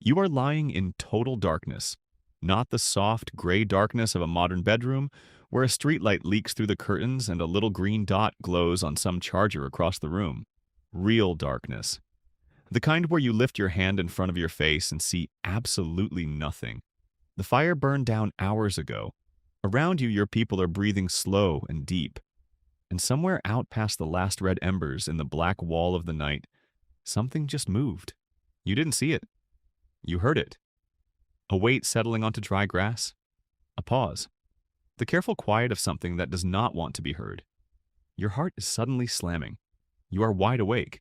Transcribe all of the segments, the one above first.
You are lying in total darkness, not the soft, gray darkness of a modern bedroom where a streetlight leaks through the curtains and a little green dot glows on some charger across the room. Real darkness. The kind where you lift your hand in front of your face and see absolutely nothing. The fire burned down hours ago. Around you, your people are breathing slow and deep. And somewhere out past the last red embers in the black wall of the night, something just moved. You didn't see it. You heard it. A weight settling onto dry grass. A pause. The careful quiet of something that does not want to be heard. Your heart is suddenly slamming. You are wide awake.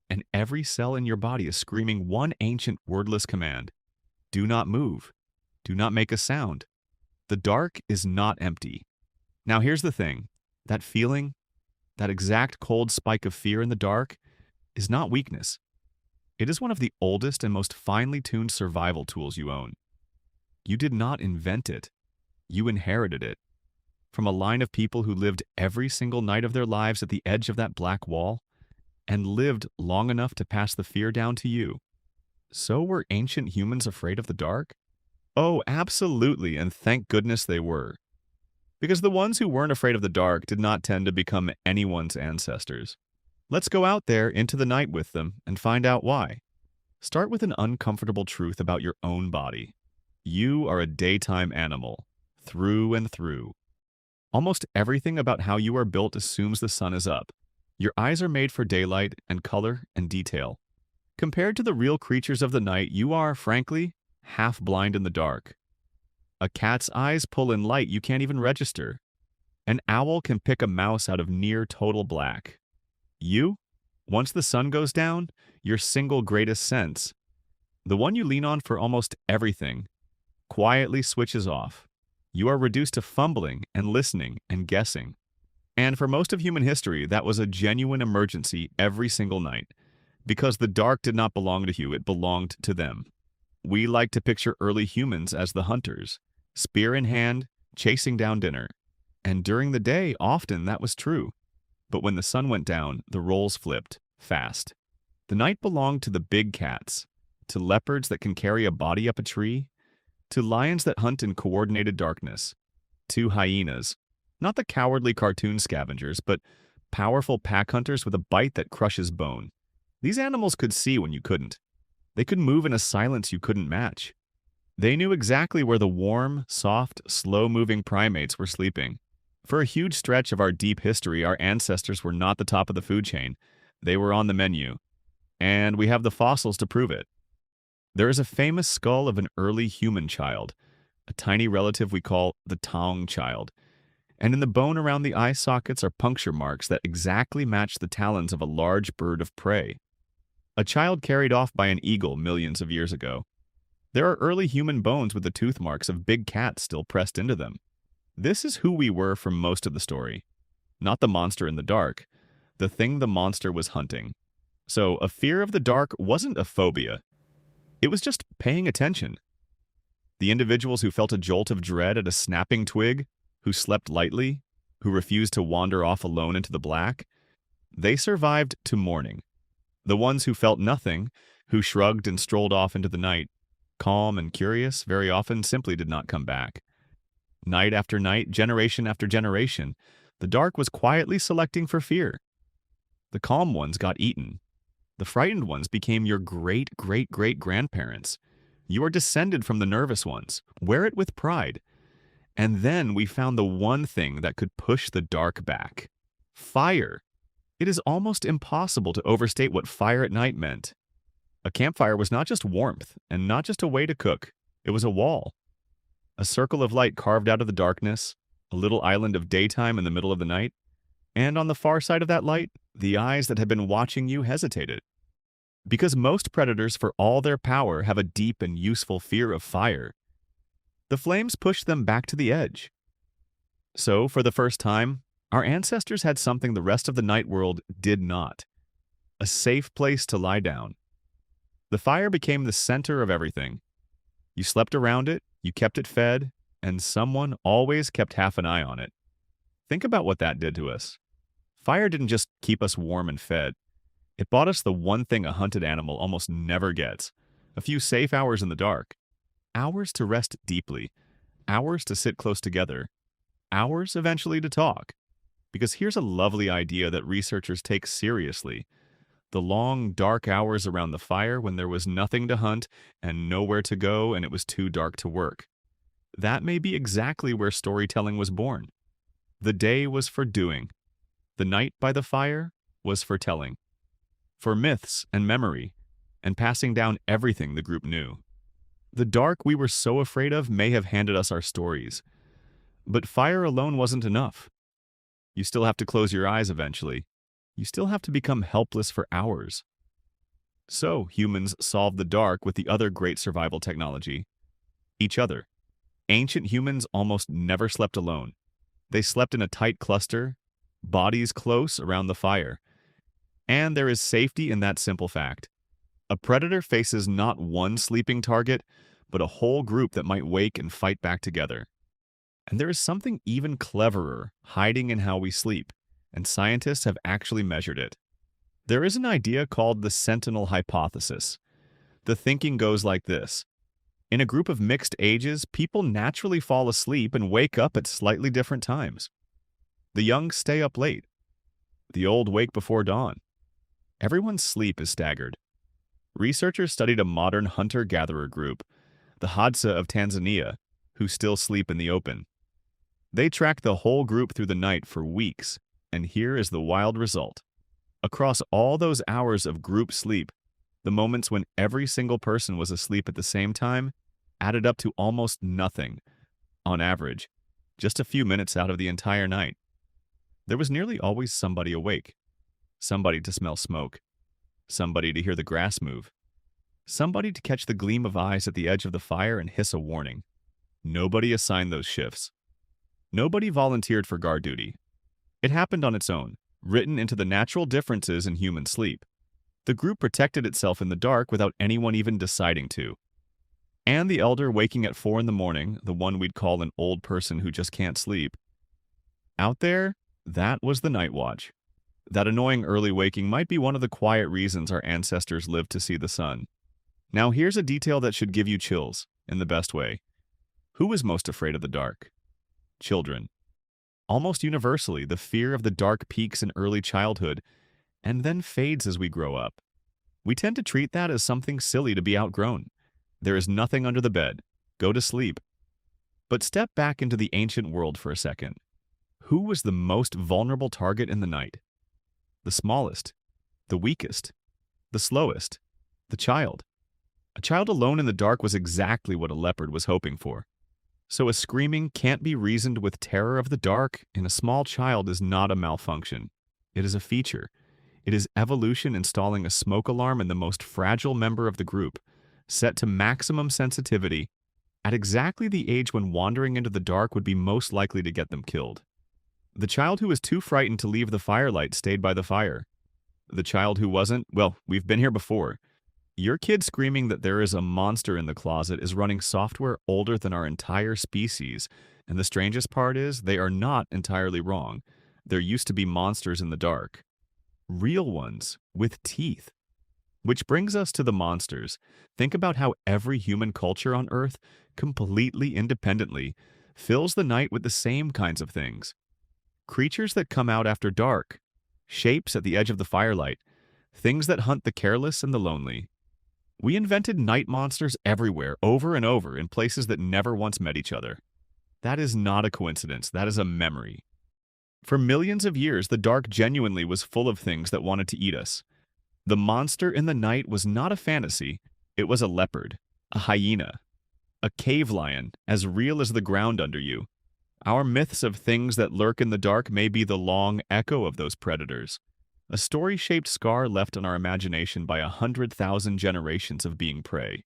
And every cell in your body is screaming one ancient wordless command. Do not move. Do not make a sound. The dark is not empty. Now here's the thing. That feeling, that exact cold spike of fear in the dark, is not weakness. It is one of the oldest and most finely tuned survival tools you own. You did not invent it. You inherited it. From a line of people who lived every single night of their lives at the edge of that black wall, and lived long enough to pass the fear down to you. So were ancient humans afraid of the dark? Oh, absolutely, and thank goodness they were. Because the ones who weren't afraid of the dark did not tend to become anyone's ancestors. Let's go out there into the night with them and find out why. Start with an uncomfortable truth about your own body. You are a daytime animal, through and through. Almost everything about how you are built assumes the sun is up. Your eyes are made for daylight and color and detail. Compared to the real creatures of the night, you are, frankly, half blind in the dark. A cat's eyes pull in light you can't even register. An owl can pick a mouse out of near total black. You, once the sun goes down, your single greatest sense, the one you lean on for almost everything, quietly switches off. You are reduced to fumbling and listening and guessing. And for most of human history, that was a genuine emergency every single night. Because the dark did not belong to you, it belonged to them. We like to picture early humans as the hunters, spear in hand, chasing down dinner. And during the day, often that was true. But when the sun went down, the roles flipped, fast. The night belonged to the big cats, to leopards that can carry a body up a tree, to lions that hunt in coordinated darkness, to hyenas. Not the cowardly cartoon scavengers, but powerful pack hunters with a bite that crushes bone. These animals could see when you couldn't. They could move in a silence you couldn't match. They knew exactly where the warm, soft, slow-moving primates were sleeping. For a huge stretch of our deep history, our ancestors were not the top of the food chain. They were on the menu. And we have the fossils to prove it. There is a famous skull of an early human child, a tiny relative we call the Taung Child. And in the bone around the eye sockets are puncture marks that exactly match the talons of a large bird of prey. A child carried off by an eagle millions of years ago. There are early human bones with the tooth marks of big cats still pressed into them. This is who we were for most of the story. Not the monster in the dark, the thing the monster was hunting. So a fear of the dark wasn't a phobia. It was just paying attention. The individuals who felt a jolt of dread at a snapping twig, who slept lightly, who refused to wander off alone into the black, they survived to morning. The ones who felt nothing, who shrugged and strolled off into the night, calm and curious, very often simply did not come back. Night after night, generation after generation, the dark was quietly selecting for fear. The calm ones got eaten. The frightened ones became your great-great-great-grandparents. You are descended from the nervous ones. Wear it with pride. And then we found the one thing that could push the dark back. Fire. It is almost impossible to overstate what fire at night meant. A campfire was not just warmth, and not just a way to cook. It was a wall. A circle of light carved out of the darkness, a little island of daytime in the middle of the night, and on the far side of that light, the eyes that had been watching you hesitated. Because most predators, for all their power, have a deep and useful fear of fire, the flames pushed them back to the edge. So, for the first time, our ancestors had something the rest of the night world did not. A safe place to lie down. The fire became the center of everything. You slept around it, you kept it fed, and someone always kept half an eye on it. Think about what that did to us. Fire didn't just keep us warm and fed. It bought us the one thing a hunted animal almost never gets, A few safe hours in the dark. Hours to rest deeply. Hours to sit close together. Hours eventually to talk. Because here's a lovely idea that researchers take seriously. The long, dark hours around the fire when there was nothing to hunt and nowhere to go and it was too dark to work. That may be exactly where storytelling was born. The day was for doing. The night by the fire was for telling. For myths and memory, and passing down everything the group knew. The dark we were so afraid of may have handed us our stories. But fire alone wasn't enough. You still have to close your eyes eventually. You still have to become helpless for hours. So humans solved the dark with the other great survival technology, each other. Ancient humans almost never slept alone. They slept in a tight cluster, bodies close around the fire. And there is safety in that simple fact. A predator faces not one sleeping target, but a whole group that might wake and fight back together. And there is something even cleverer hiding in how we sleep, and scientists have actually measured it. There is an idea called the Sentinel hypothesis. The thinking goes like this. In a group of mixed ages, people naturally fall asleep and wake up at slightly different times. The young stay up late. The old wake before dawn. Everyone's sleep is staggered. Researchers studied a modern hunter-gatherer group, the Hadza of Tanzania, who still sleep in the open. They tracked the whole group through the night for weeks, and here is the wild result. Across all those hours of group sleep, the moments when every single person was asleep at the same time added up to almost nothing, on average, just a few minutes out of the entire night. There was nearly always somebody awake, somebody to smell smoke, somebody to hear the grass move, somebody to catch the gleam of eyes at the edge of the fire and hiss a warning. Nobody assigned those shifts. Nobody volunteered for guard duty. It happened on its own, written into the natural differences in human sleep. The group protected itself in the dark without anyone even deciding to. And the elder waking at 4 in the morning, the one we'd call an old person who just can't sleep. Out there, that was the night watch. That annoying early waking might be one of the quiet reasons our ancestors lived to see the sun. Now here's a detail that should give you chills, in the best way. Who was most afraid of the dark? Children. Almost universally, the fear of the dark peaks in early childhood, and then fades as we grow up. We tend to treat that as something silly to be outgrown. There is nothing under the bed. Go to sleep. But step back into the ancient world for a second. Who was the most vulnerable target in the night? The smallest, the weakest, the slowest, the child. A child alone in the dark was exactly what a leopard was hoping for. So a screaming can't be reasoned with terror of the dark in a small child is not a malfunction. It is a feature. It is evolution installing a smoke alarm in the most fragile member of the group, set to maximum sensitivity, at exactly the age when wandering into the dark would be most likely to get them killed. The child who was too frightened to leave the firelight stayed by the fire. The child who wasn't, well, we've been here before. Your kid screaming that there is a monster in the closet is running software older than our entire species, and the strangest part is they are not entirely wrong. There used to be monsters in the dark. Real ones, with teeth. Which brings us to the monsters. Think about how every human culture on Earth, completely independently, fills the night with the same kinds of things. Creatures that come out after dark, shapes at the edge of the firelight, things that hunt the careless and the lonely. We invented night monsters everywhere, over and over, in places that never once met each other. That is not a coincidence, that is a memory. For millions of years, the dark genuinely was full of things that wanted to eat us. The monster in the night was not a fantasy, it was a leopard, a hyena, a cave lion, as real as the ground under you. Our myths of things that lurk in the dark may be the long echo of those predators. A story-shaped scar left on our imagination by 100,000 generations of being prey.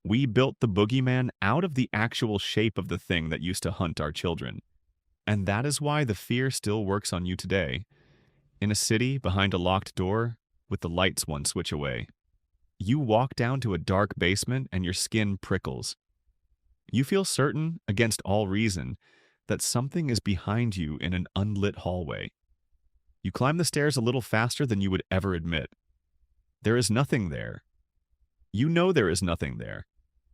We built the boogeyman out of the actual shape of the thing that used to hunt our children. And that is why the fear still works on you today. In a city, behind a locked door, with the lights one switch away. You walk down to a dark basement and your skin prickles. You feel certain, against all reason, that something is behind you in an unlit hallway. You climb the stairs a little faster than you would ever admit. There is nothing there. You know there is nothing there.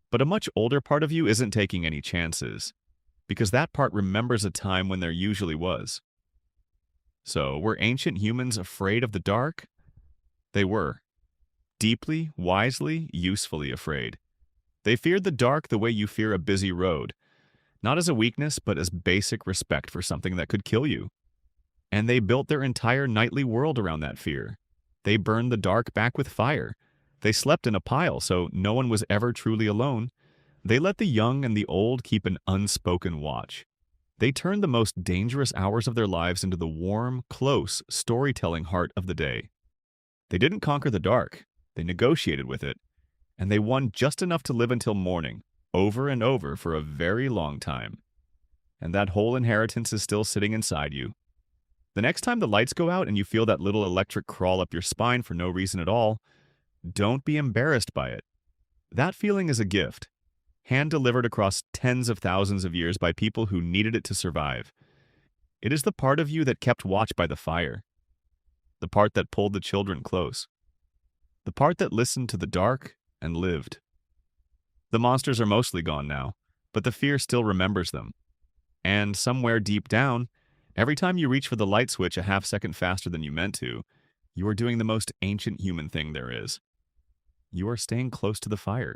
But a much older part of you isn't taking any chances, because that part remembers a time when there usually was. So, were ancient humans afraid of the dark? They were. Deeply, wisely, usefully afraid. They feared the dark the way you fear a busy road, not as a weakness, but as basic respect for something that could kill you. And they built their entire nightly world around that fear. They burned the dark back with fire. They slept in a pile, so no one was ever truly alone. They let the young and the old keep an unspoken watch. They turned the most dangerous hours of their lives into the warm, close, storytelling heart of the day. They didn't conquer the dark. They negotiated with it. And they won just enough to live until morning, over and over for a very long time. And that whole inheritance is still sitting inside you. The next time the lights go out and you feel that little electric crawl up your spine for no reason at all, don't be embarrassed by it. That feeling is a gift, hand-delivered across tens of thousands of years by people who needed it to survive. It is the part of you that kept watch by the fire, the part that pulled the children close, the part that listened to the dark and lived. The monsters are mostly gone now, but the fear still remembers them. And somewhere deep down, every time you reach for the light switch a half-second faster than you meant to, you are doing the most ancient human thing there is. You are staying close to the fire.